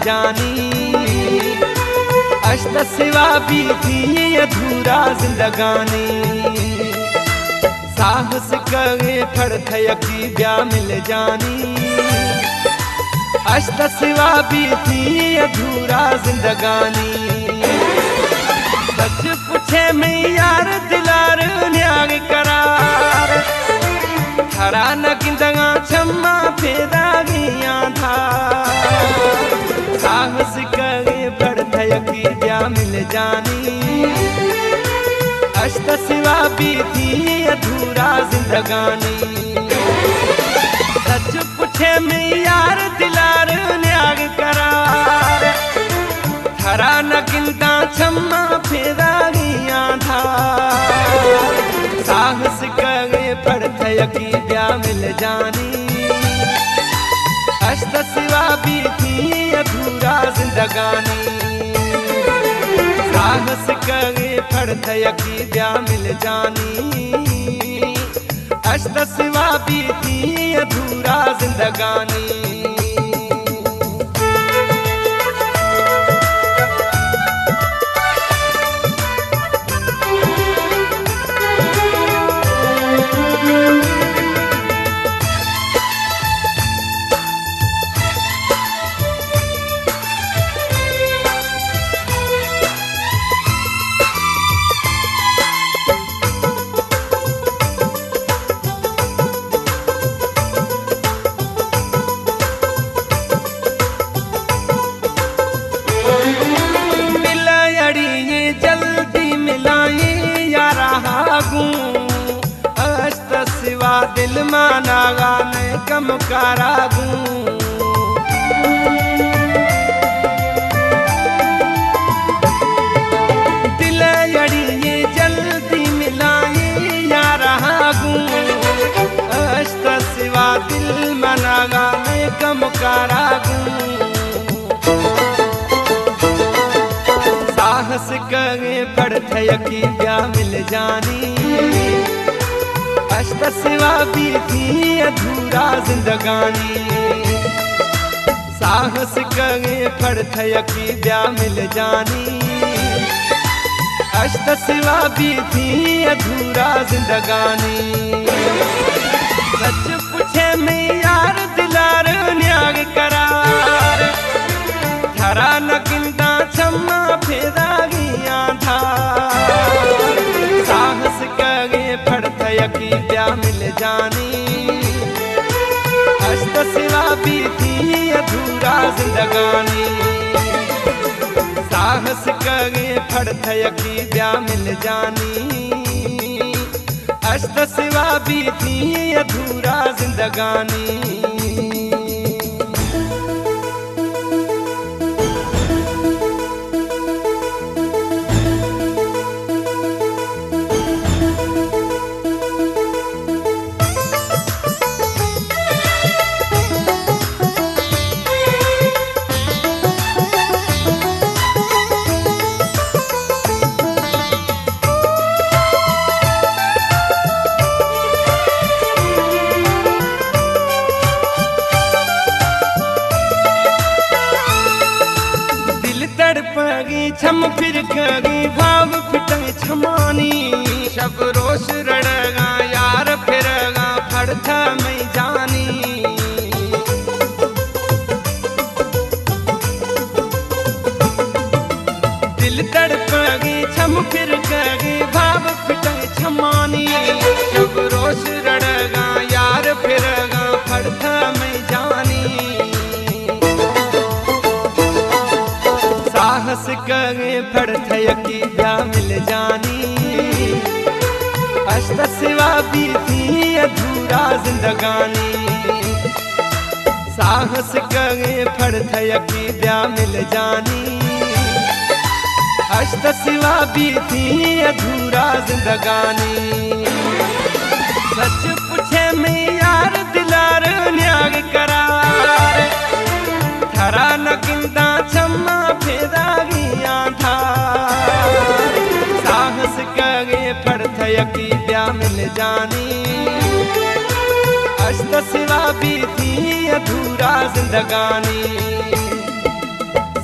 जानी। अष्ट सिवा भी थी अधूरा जिंदगानी। साहस करे फड़ थयकी ब्या मिल जानी। अष्ट सिवा भी थी अधूरा जिंदगानी। सच पूछे में यार दिलार न्याग करार। हरा न गिंदगा छम्मा फेदा गया था। साहस करे फड़ थयकी ब्या मिल जानी। अष्ट सिवा भी थी अधूरा जिंदगानी। सच पूछे में यार दिलार न्याग करार। हरा न गिनता छम्मा फेरा गया था। साहस करे फड़ थयकी ब्या मिल जानी। अष्ट सिवा भी थी अधूरा जिंदगानी। साहस करे फड़ थयकी ब्या मिल जानी। अष्ट सिवा भी थी अधूरा जिंदगानी। अष्ट सिवा दिल माना गाने कम करागू। दिल यड़ी ये जल्दी मिलाए या रहागू। अष्ट सिवा दिल माना गाने कम करागू। साहस करे फड़ थयकी ब्या मिल जानी। अष्ट सिवा भी थी अधूरा जिंदगानी। साहस करे फड़ थयकी ब्या मिल जानी। अष्ट सिवा भी थी अधूरा जिंदगानी। सच पूछे में यार दिलार न्याग करार। हरा न गिनता छम्मा फेरा गया था। साहस करे फड़ थयकी ब्या मिल जानी। अष्ट सिवा भी थी अधूरा जिंदगानी। साहस करे फड़ थयकी ब्या मिल जानी। अष्ट सिवा भी थी अधूरा जिंदगानी। छम फिर कगी भाव फिटे छमानी। शब रोश रड़गा यार फिरगा फड़ था मैं जानी। दिल तड़पगी छम फिर कगी भाव फिटे छमानी। शब रोश रड़गा यार फिरगा फड़ था मैं जानी। साहस करे फड़ थयकी ब्या मिल जानी। अष्ट सिवा भी थी अधूरा जिंदगानी। साहस करे फड़ थयकी ब्या मिल जानी। अष्ट सिवा भी थी अधूरा जिंदगानी। सच पूछे में यार दिलार न्याग करार। हरा न गिनता छम्मा फेदा गया था। साहस करे फड़ थयकी ब्या मिल जानी। अष्ट सिवा भी थी अधूरा जिंदगानी।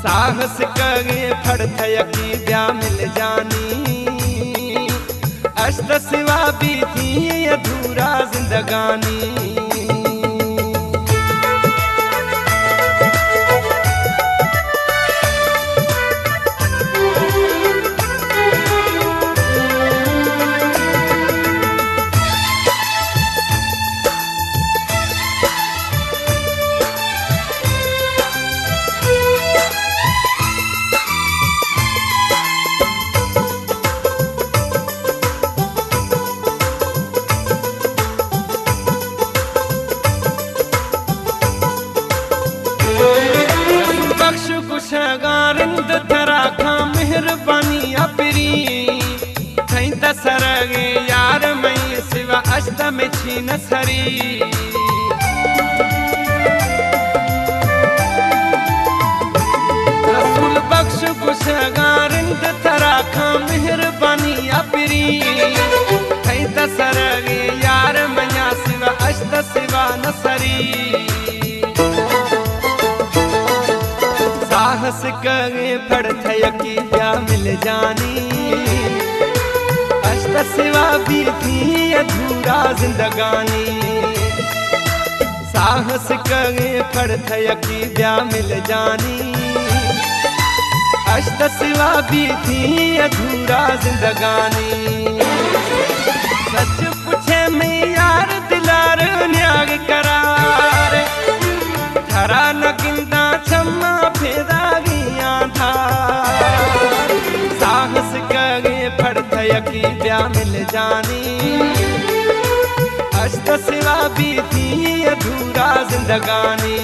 साहस कगे फड़थयकी ब्या मिल जानी अष्ट सिवा भी थी अधूरा जिंदगानी गारिंद थरा खां मेहरबानी अपरी थई तसरगे यार मई सिवा अष्ट में छीन सरी रसूल बख्श कुछ गारिंद थरा खां मेहरबानी अपरी थई तसरगे यार मया सिवा अष्ट सिवा न सरी साहस कगे फड़थयकी ब्या मिल जानी अष्ट सिवा भी थी अधूरा जिंदगानी साहस कगे फड़थयकी ब्या मिल जानी अष्ट सिवा भी थी अधूरा जिंदगानी सच पूछे में यार दिलार न्याग करार थरा न गिंदा छम्मा फेदागिया था साहस कगे फड़थयकी ब्या मिल जानी अष्ट सिवा भी थी अधूरा जिंदगानी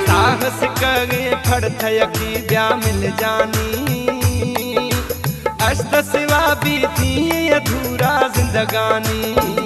साहस कगे फड़थयकी ब्या मिल जानी अष्ट सिवा भी थी अधूरा जिंदगानी।